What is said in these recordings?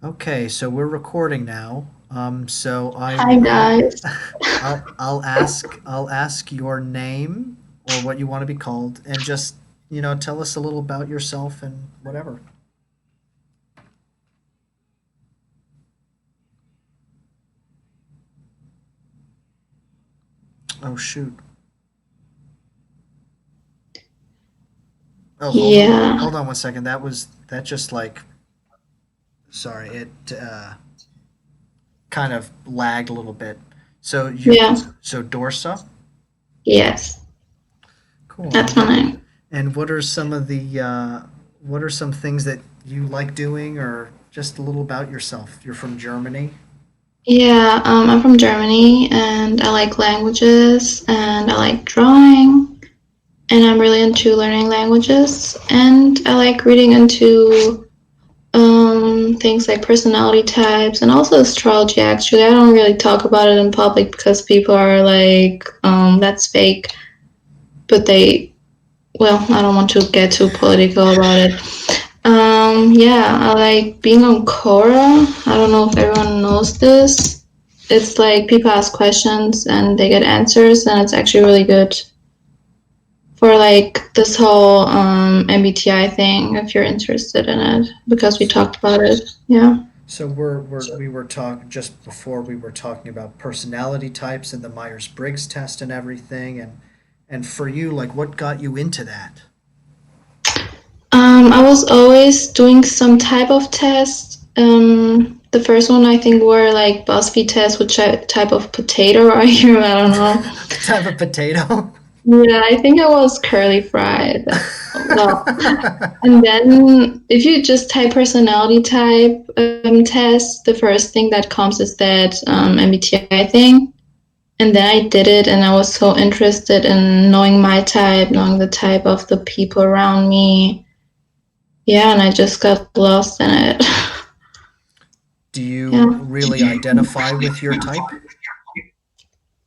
Okay, so we're recording now. So I Hi will guys. I'll ask your name or what you want to be called and just, tell us a little about yourself and whatever. Oh shoot. Oh, hold on. Yeah, Hold on one second. That just like sorry, it kind of lagged a little bit. So you yeah, so Dorsa? yes, Cool. that's my name. And what are some things that you like doing or just a little about yourself? You're from Germany? Yeah, I'm from Germany and I like languages and I like drawing and I'm really into learning languages and I like reading into things like personality types and also astrology actually. I don't really talk about it in public because people are like, that's fake, but well, I don't want to get too political about it. Yeah, I like being on Quora. I don't know if everyone knows this. It's like people ask questions and they get answers, and it's actually really good for like this whole MBTI thing if you're interested in it because we talked about it. Yeah. So we were talking just before we were talking about personality types and the Myers-Briggs test and everything and for you like what got you into that? I was always doing some type of test. The first one I think were like BuzzFeed tests, which type of potato are you? I don't know. Type of potato? Yeah, I think I was curly fried. Well, and then if you just type personality type test, the first thing that comes is that MBTI thing. And then I did it, and I was so interested in knowing my type, knowing the type of the people around me. Yeah, and I just got lost in it. Do you Yeah, really identify with your type?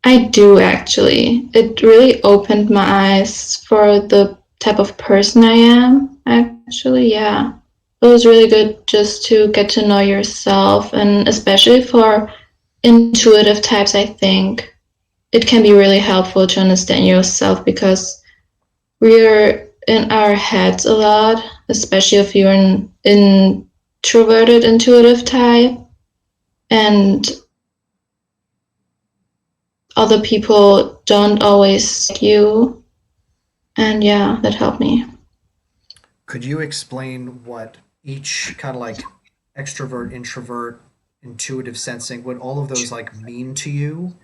I do actually. It really opened my eyes for the type of person I am, actually. Yeah. It was really good just to get to know yourself, and especially for intuitive types, I think it can be really helpful to understand yourself because we're in our heads a lot, especially if you're an introverted intuitive type, and other people don't always like you. And yeah, that helped me. Could you explain what each kind of like extrovert, introvert, intuitive sensing, what all of those like mean to you?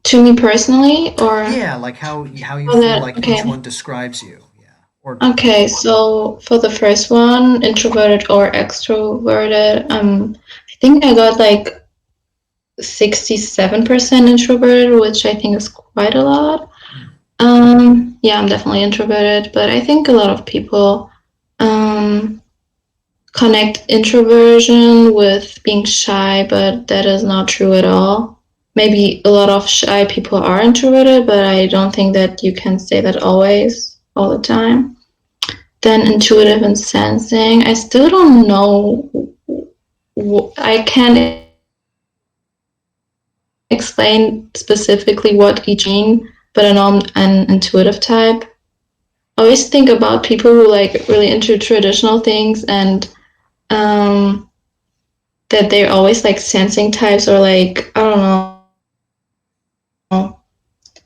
To me personally, or Yeah, like how you oh, feel that like okay. each one describes you. Yeah. Or Okay, so for the first one, introverted or extroverted, I think I got like 67% introverted, which I think is quite a lot. Yeah, I'm definitely introverted, but I think a lot of people um connect introversion with being shy, but that is not true at all. Maybe a lot of shy people are introverted, but I don't think that you can say that always, all the time. Then intuitive and sensing. I still don't know. I can't explain specifically what each mean, but I know I'm an intuitive type. I always think about people who like really into traditional things and um, that they're always like sensing types or like I don't know,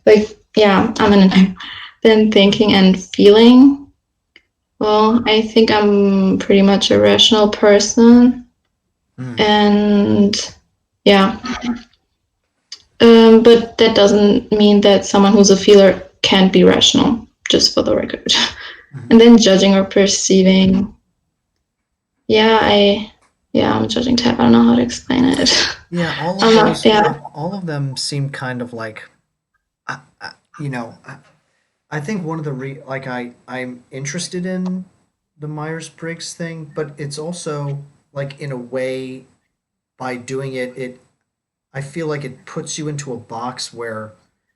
like yeah, I'm an then thinking and feeling. Well, I think I'm pretty much a rational person, Hmm. and yeah, but that doesn't mean that someone who's a feeler can't be rational. Just for the record. And Mhm. then judging or perceiving. Yeah, I'm a judging type. I don't know how to explain it. Yeah, I'm not. Yeah, all of them seem kind of like, you know, I think one of the like I'm interested in the Myers-Briggs thing, but it's also like in a way by doing it, I feel like it puts you into a box where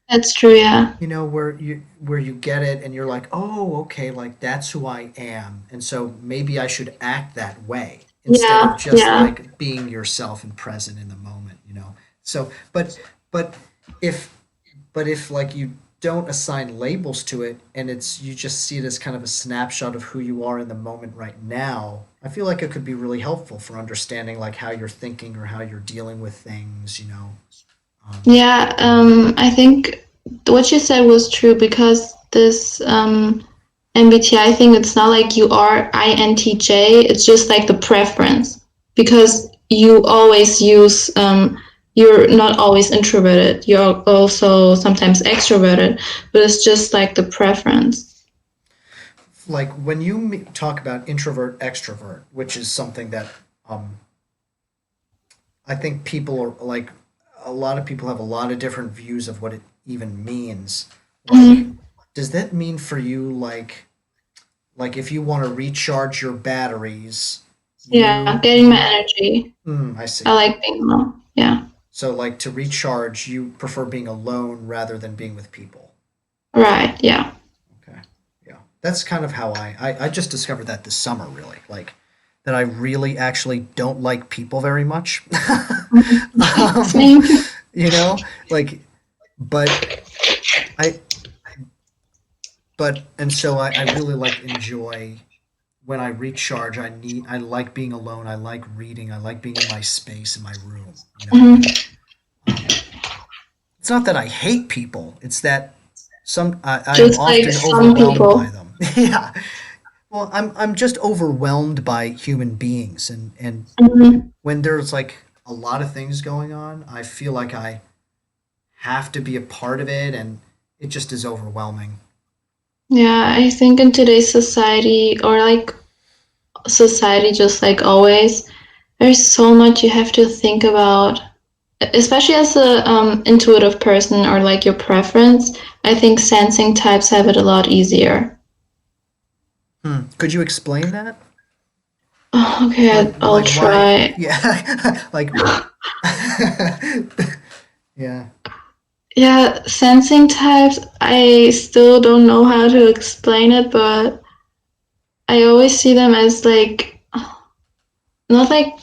that's true. Yeah. where you get it and you're like, oh, okay, like that's who I am, and so maybe I should act that way. instead of Yeah, just yeah. like being yourself and present in the moment, you know. So, but if if like you don't assign labels to it and it's you just see it as kind of a snapshot of who you are in the moment right now, I feel like it could be really helpful for understanding like how you're thinking or how you're dealing with things, you know. Um, Yeah, I think what you said was true because this MBTI thing, it's not like you are INTJ, it's just like the preference. Because you always use, you're not always introverted, you're also sometimes extroverted, but it's just like the preference. like when you talk about introvert extrovert, which is something that um, I think people are like a lot of people have a lot of different views of what it even means. Like, Mhm. does that mean for you like if you want to recharge your batteries, Yeah, getting my you energy. I I see. like being alone. Yeah, So like to recharge, you prefer being alone rather than being with people. right. Yeah. Okay. Yeah. That's kind of how I just discovered that this summer really. Like that I really actually don't like people very much. um, Same. you know, like but I and so I really like enjoy when I recharge. I like being alone. I like reading. I like being in my space in my room. You know, Mhm. um, it's not that I hate people. It's that I'm Just like often some overwhelmed by people. them. Yeah. Well, I'm just overwhelmed by human beings, and Mhm. when there's like a lot of things going on, I feel like I have to be a part of it, and it just is overwhelming. Yeah, I think in today's society, or like society, just like always, there's so much you have to think about, especially as a intuitive person or like your preference. I think sensing types have it a lot easier. Hmm. Could you explain that? Okay, I'll Like why? try. Yeah, like yeah. Yeah, sensing types, I still don't know how to explain it, but I always see them as like, not like,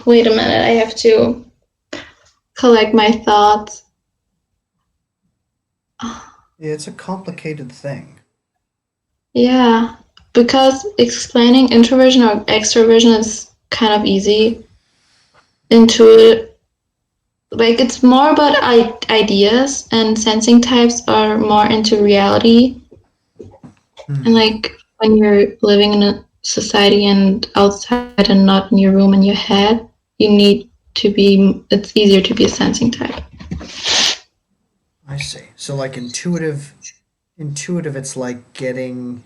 wait a minute, I have to collect my thoughts. Yeah, it's a complicated thing. Yeah, because explaining introversion or extroversion is kind of easy. Intuitive, like it's more about ideas, and sensing types are more into reality. And Hmm. like when you're living in a society and outside and not in your room in your head, you need to be, it's easier to be a sensing type. I see. So like intuitive, it's like getting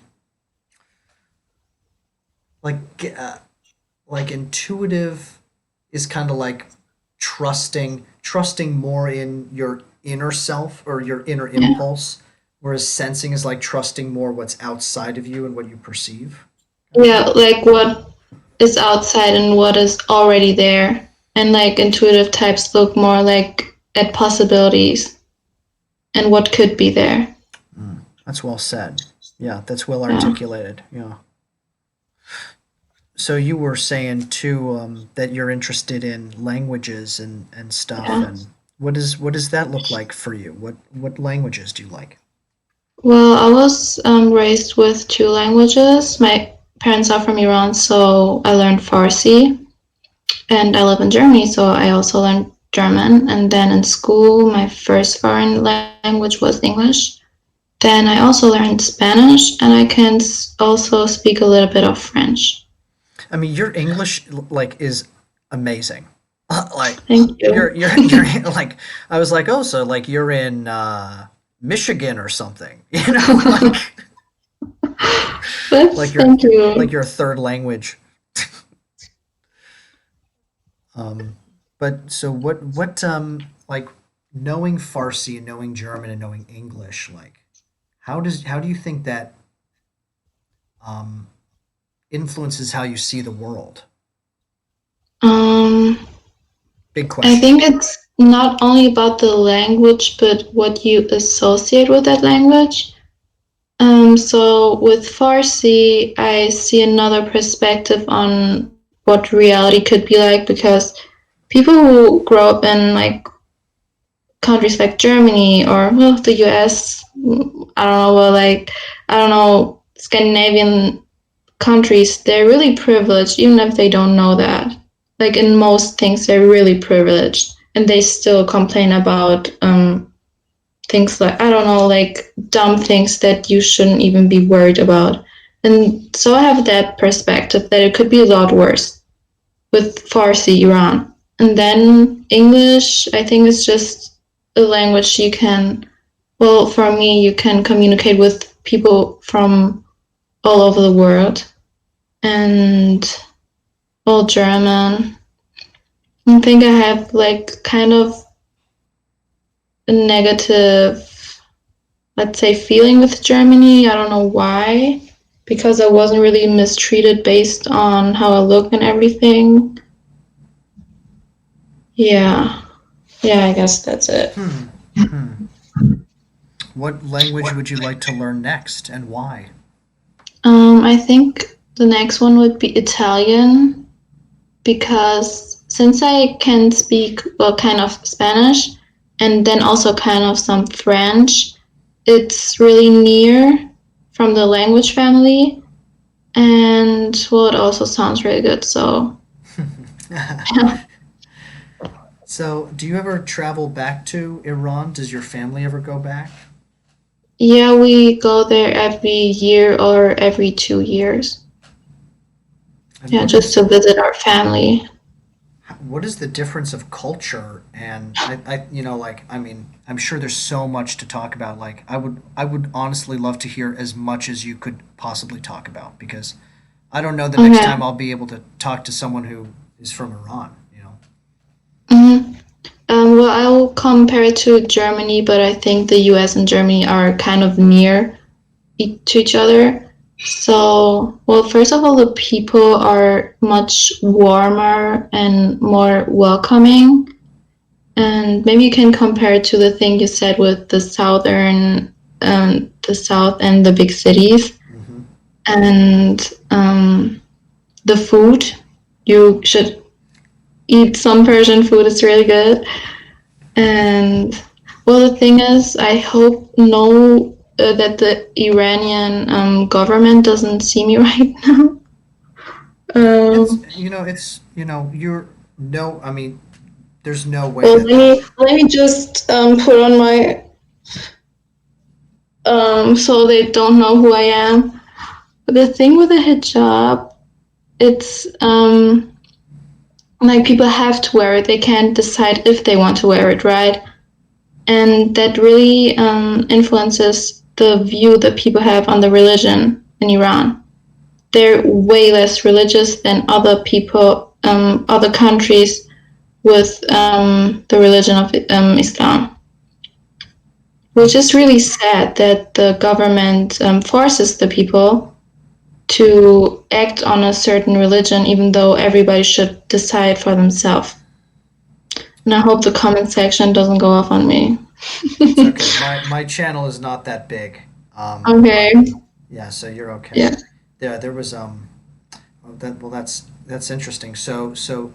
like like intuitive is kind of like trusting more in your inner self or your inner Yeah. impulse, whereas sensing is like trusting more what's outside of you and what you perceive, kind of Yeah, thing. like what is outside and what is already there. And like intuitive types look more like at possibilities and what could be there. Mm, that's well said. Yeah, that's well Yeah. articulated. Yeah. So you were saying too that you're interested in languages and stuff, Yeah. and what does that look like for you? What languages do you like? Well, I was raised with two languages. My parents are from Iran, so I learned Farsi, and I live in Germany, so I also learned German. And then in school, my first foreign language was English. Then I also learned Spanish, and I can also speak a little bit of French. I mean, your English like is amazing. Like Thank you. you're like I was like, oh, so like you're in Michigan or something, you know, But thank like you. your third language. Um, but so what like knowing Farsi and knowing German and knowing English, like how do you think that um, influences how you see the world? Um, Big I question. think it's not only about the language, but what you associate with that language. So with Farsi, I see another perspective on what reality could be like because people who grow up in like countries like Germany or well, the US, I don't know, well, like I don't know, Scandinavian countries, they're really privileged, even if they don't know that. Like in most things, they're really privileged, and they still complain about things like I don't know, like dumb things that you shouldn't even be worried about. And so I have that perspective that it could be a lot worse with Farsi Iran. And then English, I think it's just a language you can, well, for me, you can communicate with people from all over the world. And, well, German. I think I have like kind of a negative, let's say, feeling with Germany. I don't know why, because I wasn't really mistreated based on how I look and everything. Yeah, yeah, I guess that's it. Hmm. Hmm. What language would you like to learn next, and why? I think the next one would be Italian because since I can speak, well, kind of Spanish and then also kind of some French, it's really near from the language family. And well, it also sounds really good. So, So, do you ever travel back to Iran? Does your family ever go back? yeah, we go there every year or every 2 years. And Yeah, just to visit our family. what is the difference of culture? And like, I mean, I'm sure there's so much to talk about. Like, I would honestly love to hear as much as you could possibly talk about because I don't know the next Okay. time I'll be able to talk to someone who is from Iran. You know. Mm-hmm. Well, I'll compare it to Germany, but I think the US and Germany are kind of near to each other. So, well, first of all, the people are much warmer and more welcoming. And maybe you can compare it to the thing you said with the south and the big cities. Hmm. And the food, you should eat some Persian food, it's really good. And well, the thing is, I hope no that the Iranian government doesn't see me right now. It's Um, it's you're no. I mean, there's no way well, that they'll. let me just put on my so they don't know who I am. The thing with the hijab, it's like people have to wear it. They can't decide if they want to wear it, right? And that really influences the view that people have on the religion in Iran. They're way less religious than other people, other countries with the religion of Islam, which is really sad that the government forces the people to act on a certain religion, even though everybody should decide for themselves. And I hope the comment section doesn't go off on me. It's okay. My channel is not that big. Okay. But yeah, so you're okay. Yeah. Yeah, there was that's interesting. So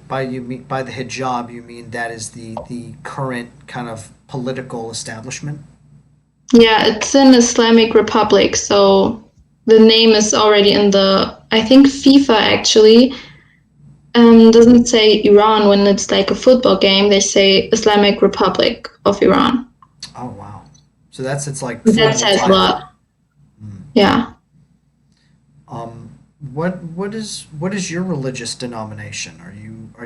by the hijab you mean that is the current kind of political establishment? Yeah, it's an Islamic Republic, so the name is already in the. I think FIFA actually doesn't say Iran when it's like a football game. They say Islamic Republic of Iran. Oh wow. So that's its like That formal says a title. lot. Hmm. Yeah. Um, what is your religious denomination? Are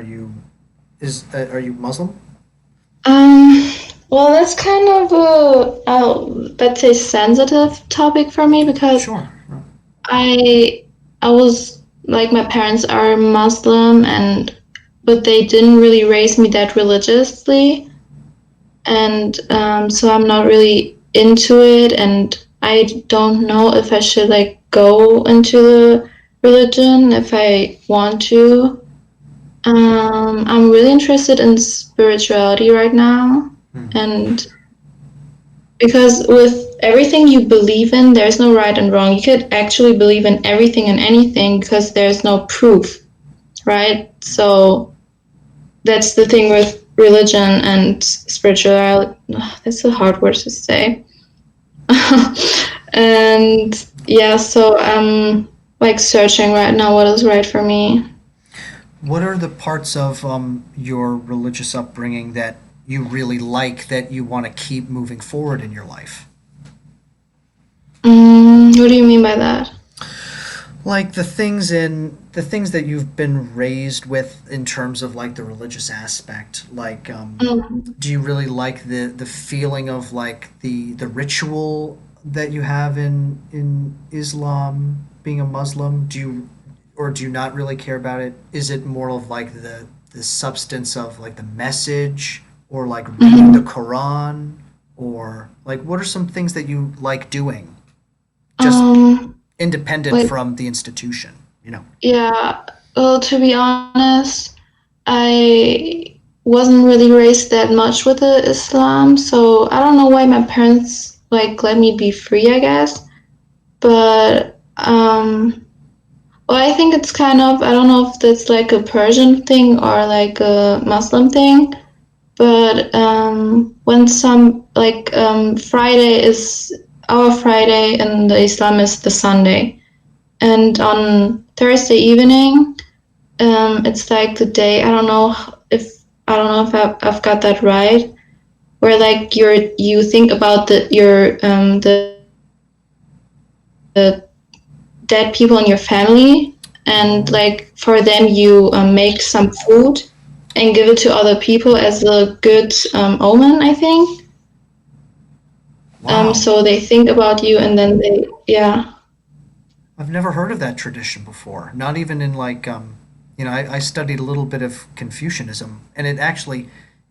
you Muslim? Um. Well, that's kind of let's say sensitive topic for me because Sure. I I was like my parents are Muslim and but they didn't really raise me that religiously. And so I'm not really into it, and I don't know if I should like go into the religion if I want to. I'm really interested in spirituality right now, Hmm. and because with everything you believe in, there's no right and wrong. You could actually believe in everything and anything because there's no proof, right? So that's the thing with religion and spirituality. That's a hard word to say. And yeah, so I'm like searching right now what is right for me. What are the parts of your religious upbringing that you really like that you want to keep moving forward in your life? What do you mean by that? Like the things that you've been raised with in terms of like the religious aspect. Like, Mm, do you really like the feeling of like the ritual that you have in Islam, being a Muslim? Do you not really care about it? Is it more of like the substance of like the message, or like reading the mhm. Quran, or like what are some things that you like doing, just Um, independent like from the institution? You know. yeah. Well, to be honest, I wasn't really raised that much with the Islam, so I don't know why my parents like let me be free, I guess. But well, I think it's kind of, I don't know if that's like a Persian thing or like a Muslim thing, but when some like Friday is our Friday and the Islam is the Sunday, and on Thursday evening, it's like the day, if I don't know if I've got that right, where like you think about the dead people in your family, and Oh, like for them you make some food and give it to other people as a good omen, I think. wow. So they think about you, and then they, yeah. I've never heard of that tradition before. Not even in like, I studied a little bit of Confucianism, and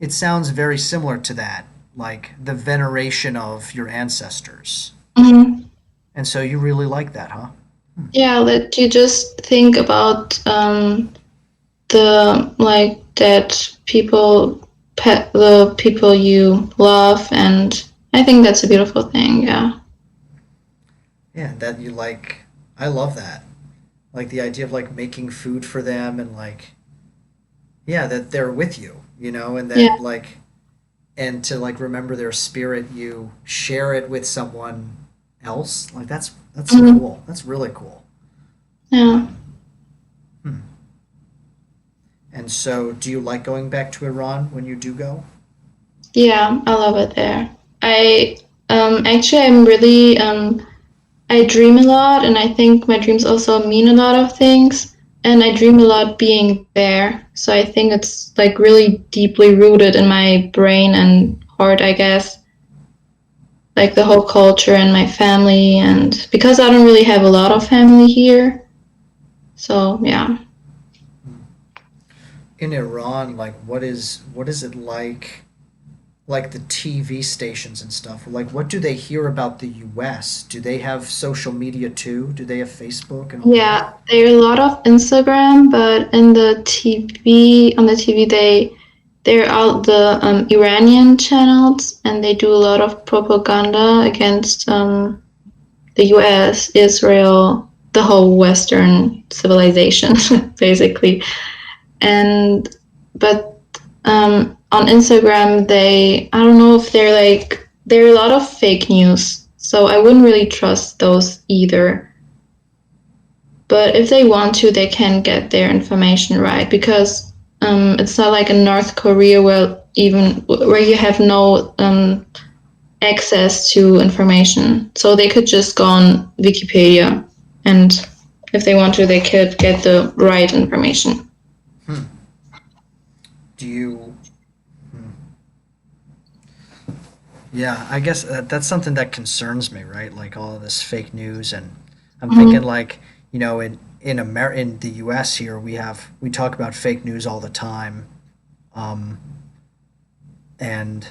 it sounds very similar to that, like the veneration of your ancestors. Mhm. And so you really like that, huh? Yeah, that you just think about the like that the people you love, and I think that's a beautiful thing. Yeah. Yeah, that you like. I love that. Like the idea of like making food for them, and like, yeah, that they're with you, and Yeah. that like, and to like remember their spirit, you share it with someone else. Like that's Mhm. cool. That's really cool. Yeah. Um, hmm. And so, do you like going back to Iran when you do go? Yeah, I love it there. I actually I'm really I dream a lot, and I think my dreams also mean a lot of things. And I dream a lot being there, so I think it's like really deeply rooted in my brain and heart, I guess. Like the whole culture and my family, and because I don't really have a lot of family here, so yeah. In Iran, like what is it like the TV stations and stuff? Like what do they hear about the US? Do they have social media too? Do they have Facebook and all that? Yeah, there are a lot of Instagram, but in the TV, on the TV, there are the Iranian channels, and they do a lot of propaganda against the U.S., Israel, the whole Western civilization, basically. And but on Instagram, I don't know if there are a lot of fake news, so I wouldn't really trust those either. But if they want to, they can get their information right, because it's not like in North Korea where you have no access to information. So they could just go on Wikipedia, and if they want to, they could get the right information. Hmm. Do you hmm. Yeah, I guess that's something that concerns me, right? Like all of this fake news, and I'm thinking Mm-hmm. like, in the US here, we talk about fake news all the time. Um, and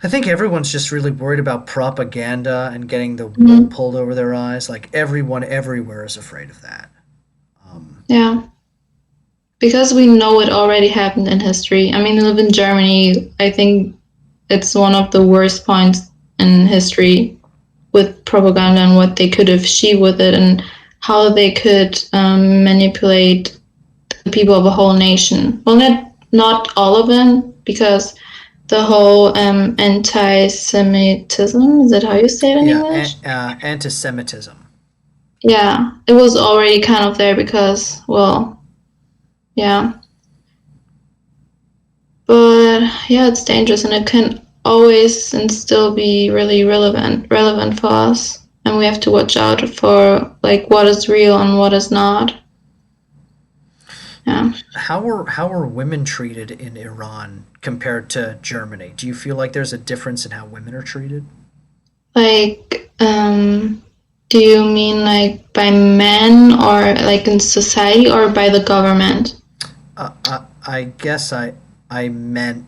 I think everyone's just really worried about propaganda and getting the wool Mm-hmm. pulled over their eyes. Like everyone everywhere is afraid of that. Yeah, because we know it already happened in history. I mean, I live in Germany. I think it's one of the worst points. in history with propaganda and what they could achieve with it and how they could manipulate the people of a whole nation. Well, not all of them, because the whole anti-Semitism, is that how you say it in Yeah, English? anti-Semitism. Yeah, it was already kind of there because, well, yeah. But yeah, it's dangerous and it can always and still be really relevant for us. And we have to watch out for like what is real and what is not. Yeah. How are women treated in Iran compared to Germany? Do you feel like there's a difference in how women are treated? Like, do you mean like by men or like in society or by the government? I guess I meant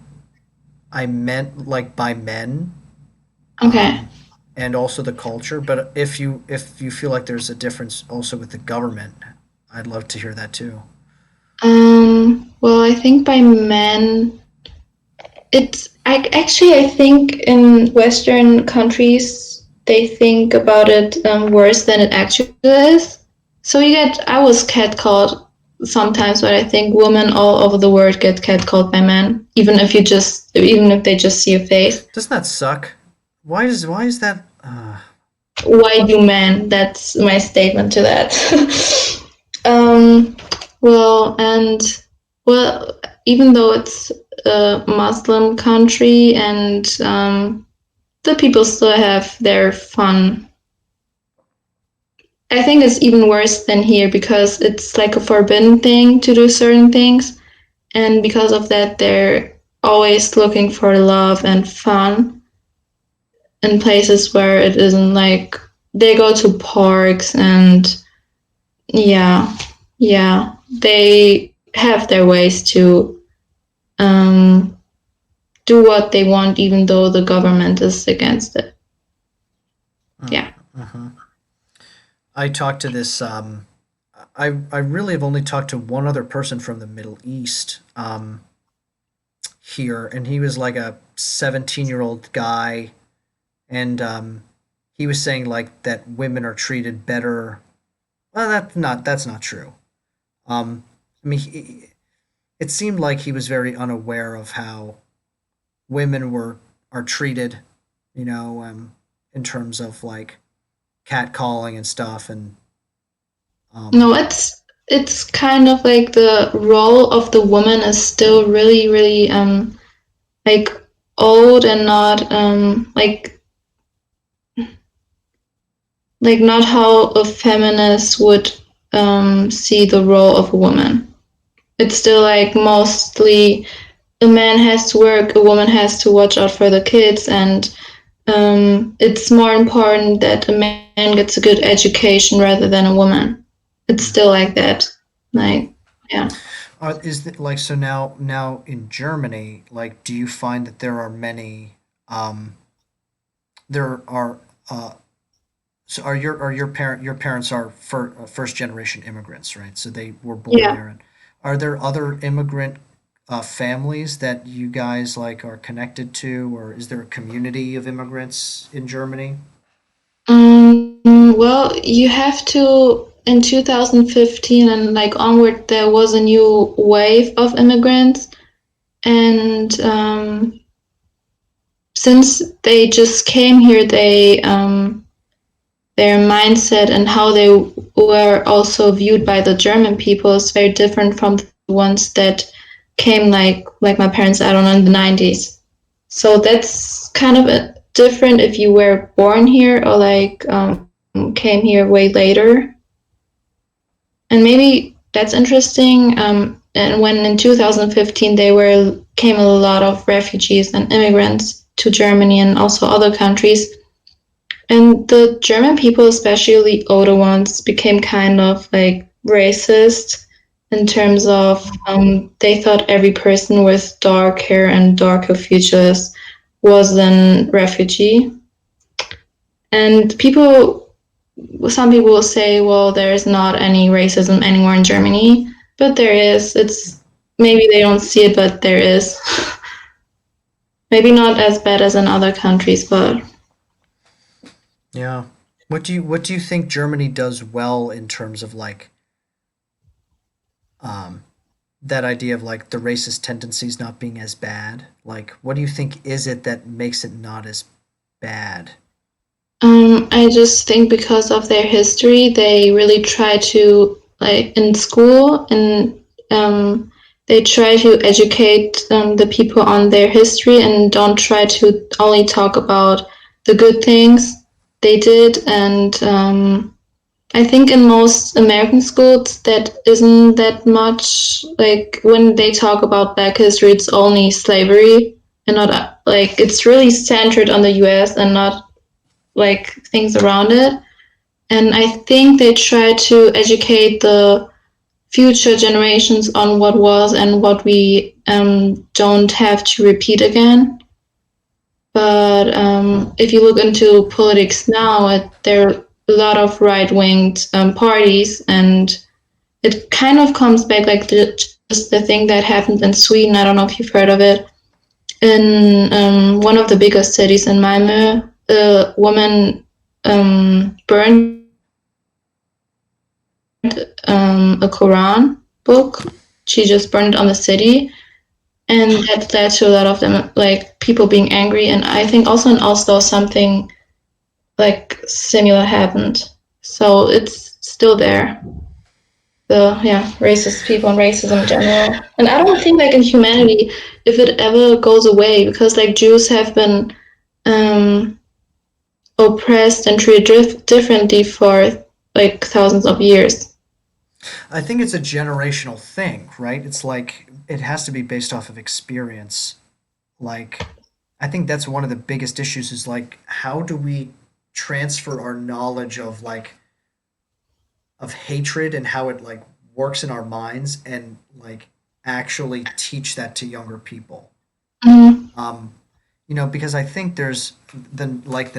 like by men, Okay. um, and also the culture. But if you feel like there's a difference also with the government, I'd love to hear that too. Well, I think by men, I think in Western countries they think about it worse than it actually is. So I was catcalled sometimes, but I think women all over the world get catcalled by men, even if they just see your face. Doesn't that suck? Why is that? Why do men? That's my statement to that. um, well, and well, even though it's a Muslim country and the people still have their fun. I think it's even worse than here because it's like a forbidden thing to do certain things, and because of that, they're always looking for love and fun in places where it isn't like they go to parks and yeah, yeah, they have their ways to um, do what they want, even though the government is against it. Yeah. Mhm. I talked to this. I really have only talked to one other person from the Middle East here, and he was like a 17-year-old guy, and he was saying like that women are treated better. Well, that's not true. I mean, it seemed like he was very unaware of how women are treated, in terms of like catcalling and stuff, and No, um, it's kind of like the role of the woman is still really like old and not like not how a feminist would see the role of a woman. It's still like mostly a man has to work, a woman has to watch out for the kids, and it's more important that a man gets a good education rather than a woman. It's still like that. Like, yeah. is it like so now in Germany? Like, do you find that there are many? There are. So your parents are first generation immigrants, right? So they were born Yeah. there. And are there other immigrant families that you guys like are connected to, or is there a community of immigrants in Germany? Well, you have to, in 2015 and like onward, there was a new wave of immigrants. And since they just came here, their mindset and how they were also viewed by the German people is very different from the ones that came like my parents, I don't know, in the 90s. So that's kind of different if you were born here or like came here way later. And maybe that's interesting. And when in 2015 they were came a lot of refugees and immigrants to Germany and also other countries, and the German people, especially the older ones, became kind of like racist in terms of they thought every person with dark hair and darker features was a refugee. And some people will say, well, there's not any racism anymore in Germany, but there is. It's maybe they don't see it, but there is. Maybe not as bad as in other countries, but Yeah. What do you think Germany does well in terms of like um that idea of like the racist tendencies not being as bad? Like what do you think is it that makes it not as bad? I just think because of their history, they really try to, like in school, and they try to educate the people on their history and don't try to only talk about the good things they did. And I think in most American schools, that isn't that much. Like when they talk about Black history, it's only slavery and not like it's really centered on the US and not like things around it. And I think they try to educate the future generations on what was and what we don't have to repeat again. But if you look into politics now, there are a lot of right-winged parties, and it kind of comes back like just the thing that happened in Sweden. I don't know if you've heard of it. In one of the biggest cities in Malmö, a woman burned a Quran book. She just burned it on the city, and that led to a lot of them, like people being angry. And I think also in Oslo something like similar happened. So it's still there. The racist people and racism in general. And I don't think like in humanity if it ever goes away, because like Jews have been um, oppressed and treated differently for like thousands of years. I think it's a generational thing, right? It's like it has to be based off of experience. Like I think that's one of the biggest issues is like how do we transfer our knowledge of like of hatred and how it like works in our minds and like actually teach that to younger people. Mm-hmm. Um, because I think there's the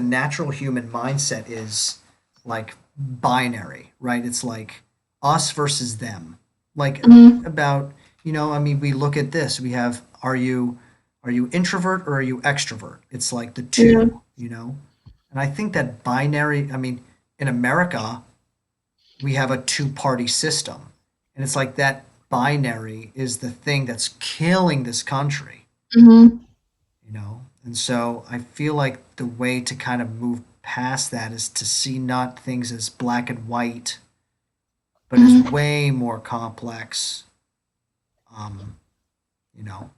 natural human mindset is like binary, right? It's like us versus them. Like Mm-hmm. about, I mean, we look at this. We have are you introvert or are you extrovert? It's like the Yeah. two. And I think that binary, I mean, in America, we have a two-party system. And it's like that binary is the thing that's killing this country. And so I feel like the way to kind of move past that is to see not things as black and white, but as Mm-hmm. way more complex. Um, you know,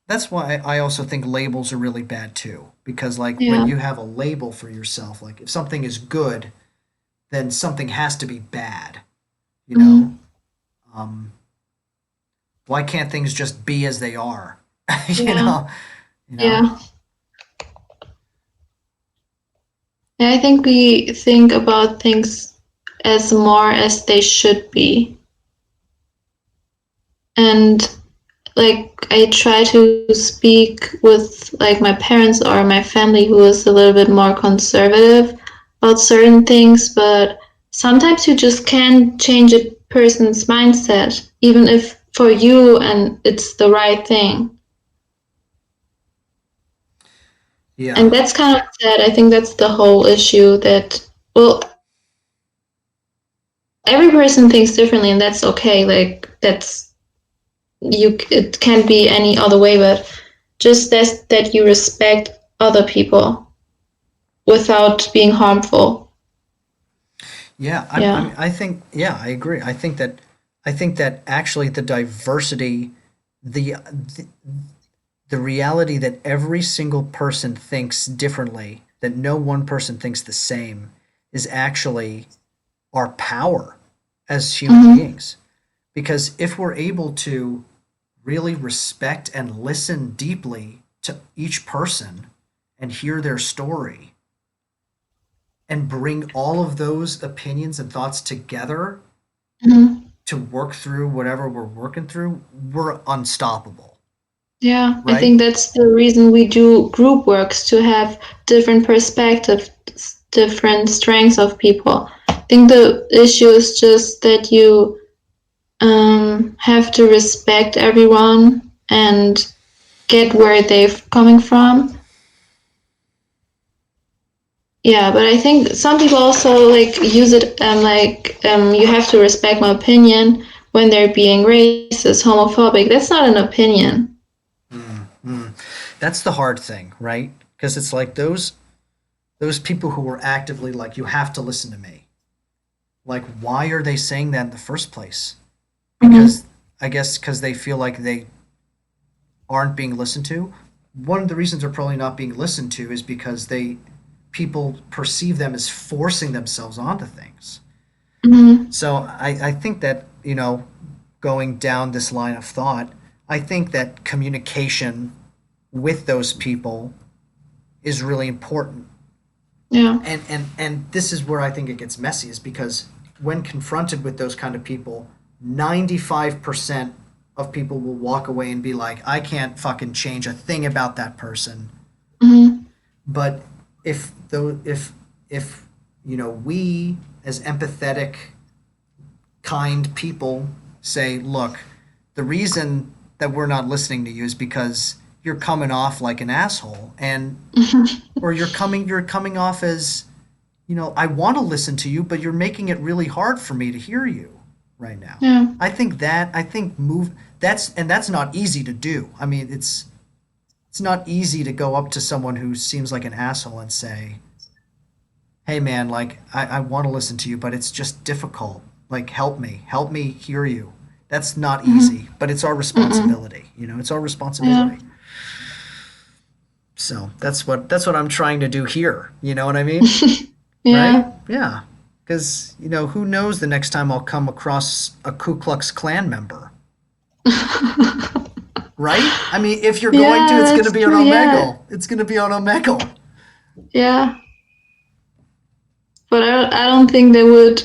that's why I also think labels are really bad too, because like when Yeah. you have a label for yourself, like if something is good, then something has to be bad. You know, Mm-hmm. um, why can't things just be as they are? you Yeah. know, you know. Yeah. Yeah, I think we think about things as more as they should be. And like I try to speak with like my parents or my family who is a little bit more conservative about certain things, but sometimes you just can't change a person's mindset, even if for you and it's the right thing. And Yeah, that's kind of sad. I think that's the whole issue that, well, every person thinks differently, and that's okay. Like, that's it can't be any other way, but just that you respect other people without being harmful. yeah. I Yeah. mean, I think, yeah, I agree. I think that actually the diversity, the the reality that every single person thinks differently, that no one person thinks the same, is actually our power as human Mm-hmm. beings. Because if we're able to really respect and listen deeply to each person and hear their story and bring all of those opinions and thoughts together Mm-hmm. to work through whatever we're working through, we're unstoppable, Yeah, I right? think that's the reason we do group works, to have different perspectives, different strengths of people. I think the issue is just that you have to respect everyone and get where they're coming from. Yeah, but I think some people also like use it you have to respect my opinion when they're being racist, homophobic. That's not an opinion. Mm. That's the hard thing, right? Because it's like those people who were actively like, you have to listen to me. Like, why are they saying that in the first place? Mm-hmm. Because I guess because they feel like they aren't being listened to. One of the reasons they're probably not being listened to is because they people perceive them as forcing themselves onto things. Mm-hmm. So I think that, going down this line of thought, I think that communication with those people is really important. Yeah. And this is where I think it gets messy, is because when confronted with those kind of people, 95% of people will walk away and be like, I can't fucking change a thing about that person. Mm-hmm. But if though if we as empathetic, kind people say, look, the reason that we're not listening to you is because you're coming off like an asshole, and or you're coming off as, I want to listen to you, but you're making it really hard for me to hear you right now. Yeah. I think move that's not easy to do. I mean, it's not easy to go up to someone who seems like an asshole and say, hey man, like I want to listen to you, but it's just difficult. Like, help me hear you. That's not Mm-hmm. easy, but it's our Mm-mm. responsibility. It's our Yeah. responsibility. So that's what I'm trying to do here. You know what I mean? Right? Yeah. Yeah. Because, who knows the next time I'll come across a Ku Klux Klan member, right? I mean, if you're going to, Yeah, it's going to that's be on true. Yeah. Omegle. It's going to be on Omegle. Yeah. But I don't think they would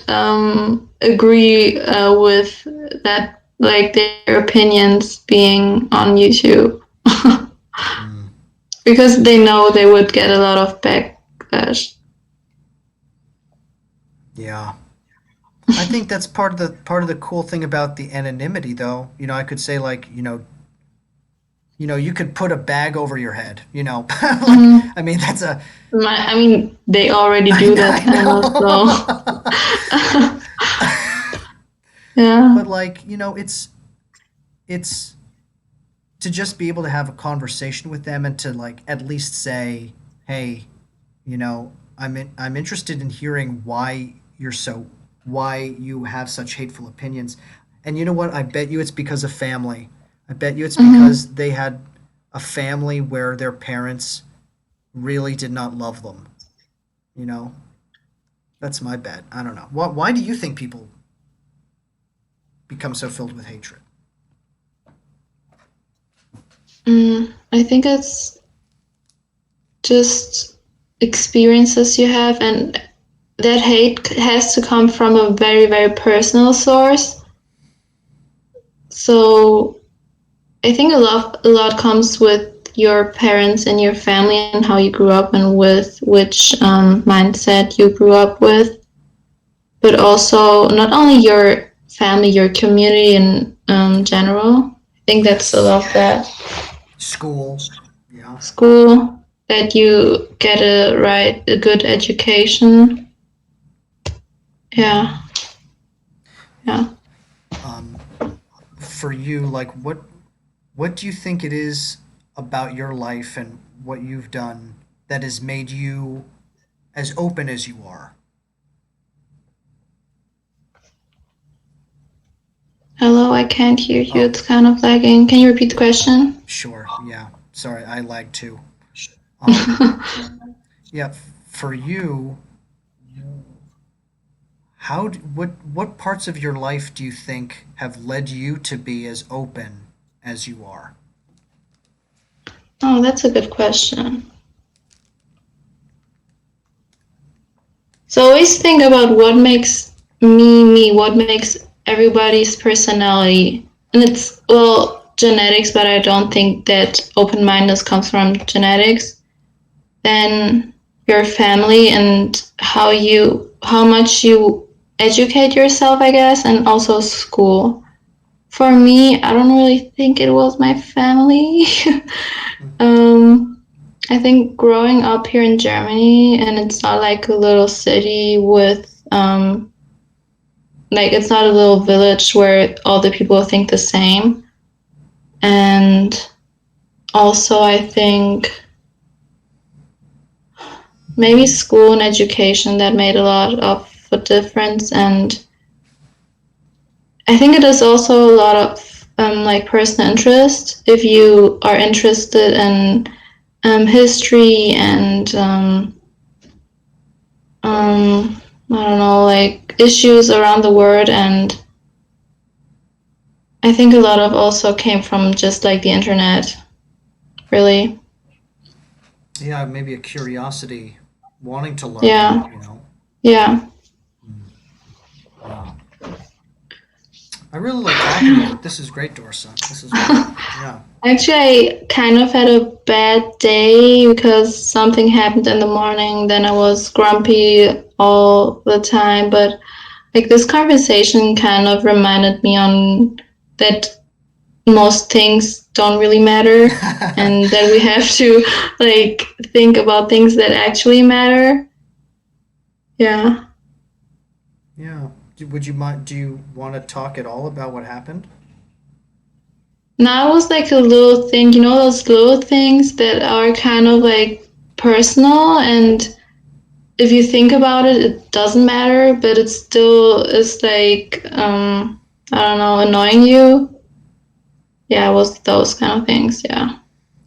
agree with that, like their opinions being on YouTube, Mm, because they know they would get a lot of backlash. yeah. I think that's part of the cool thing about the anonymity, though. I could say, like, you could put a bag over your head. Like, Mm-hmm. I mean, that's a I mean, they already do that I kind of, know. so yeah. But, like, it's to just be able to have a conversation with them and to, like, at least say, hey, I'm interested in hearing why you have such hateful opinions. And you know what? I bet you it's because of family. I bet you it's Mm-hmm. because they had a family where their parents really did not love them. You know, that's my bet. I don't know. Why do you think people become so filled with hatred? I think it's just experiences you have, and that hate has to come from a very, very personal source. So I think a lot comes with your parents and your family and how you grew up and with which mindset you grew up with, but also not only your family, your community in general. I think that's a Yes. lot of that. School. Yeah. School, that you get a good education. Yeah, yeah. Um, for you, like, what do you think it is about your life and what you've done that has made you as open as you are? Hello, I can't hear you. Oh, It's kind of lagging. Can you repeat the question? sure. Yeah. Sorry, I lagged too. Um, yeah, for you, what parts of your life do you think have led you to be as open as you are? Oh, that's a good question. So always think about what makes me me, what makes everybody's personality. And it's, well, genetics, but I don't think that open mindedness comes from genetics. Then your family and how much you educate yourself, I guess, and also school. For me, I don't really think it was my family. Mm. um I think growing up here in Germany, and it's not like a little city with, like, it's not a little village where all the people think the same. And also, I think maybe school and education that made a lot of a difference. And I think it is also a lot of like personal interest. If you are interested in history and I don't know, like issues around the world, and I think a lot of also came from just like the internet, really. Yeah, maybe a curiosity, wanting to learn. Yeah, yeah. Mm, yeah. I really like talking to you. This is great, Dorsa. This is great. Yeah. Actually, I kind of had a bad day because something happened in the morning. Then I was grumpy all the time. But like this conversation kind of reminded me on that most things don't really matter, and that we have to like think about things that actually matter. Yeah. Yeah. Would you mind? Do you want to talk at all about what happened? Now it was like a little thing, those little things that are kind of like personal, and if you think about it, it doesn't matter, but it still is like, I don't know, annoying you. Yeah, it was those kind of things. Yeah.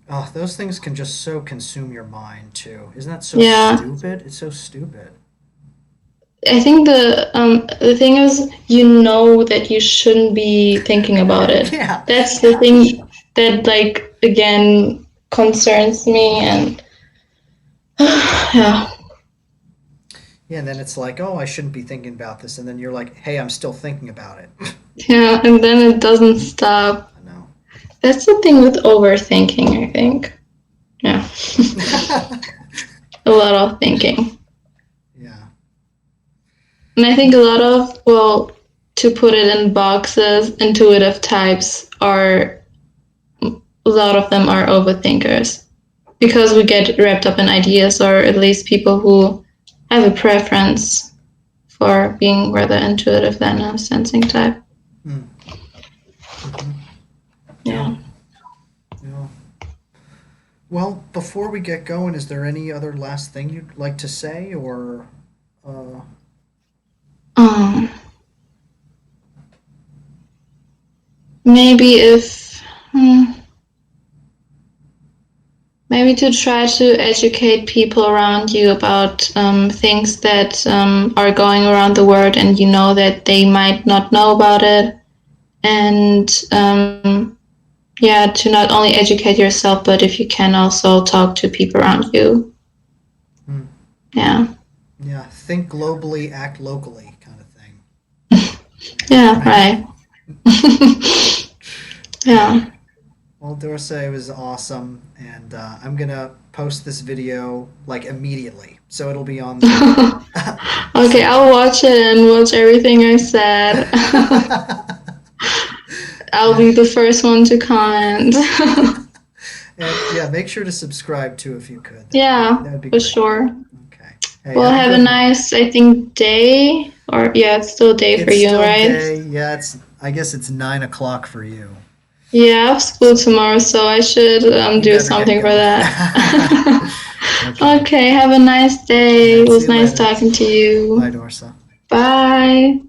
Oh, those things can just so consume your mind too. Isn't that so Yeah. stupid? It's so stupid. I think the thing is, you know that you shouldn't be thinking about it. Yeah. That's the thing that like again concerns me, and yeah. Yeah, and then it's like, oh, I shouldn't be thinking about this, and then you're like, hey, I'm still thinking about it. Yeah, and then it doesn't stop. I know. That's the thing with overthinking, I think. Yeah. A lot of thinking. Yeah. And I think a lot of, well, to put it in boxes, intuitive types are, a lot of them are overthinkers because we get wrapped up in ideas, or at least people who have a preference for being rather intuitive than a sensing type. Mm. Hmm. Yeah. Yeah. Yeah. Well, before we get going, is there any other last thing you'd like to say, or uh, Um, maybe if, hmm, maybe to try to educate people around you about things that are going around the world, and you know that they might not know about it. And yeah, to not only educate yourself, but if you can also talk to people around you. hmm, Yeah. yeah, think globally, act locally, kind of thing. Yeah, Right? right. Yeah. Yeah. Well, Dorsa, it was awesome, and I'm gonna post this video like immediately, so it'll be on there. Okay, So. I'll watch it and watch everything I said. I'll and, be the first one to comment. and yeah, make sure to subscribe too if you could. Yeah, That would be for great. sure. Okay. Hey, Well, have a have a good one. nice, I think, day. Or, yeah, it's still day for It's you, still right? day. Yeah, it's. I guess it's 9 o'clock for you. Yeah, I have school So tomorrow, so I should you do better get something for going. that. Okay. Okay, have a nice All day. right. It See was you nice later. talking to Bye, you. Dorsa. Bye.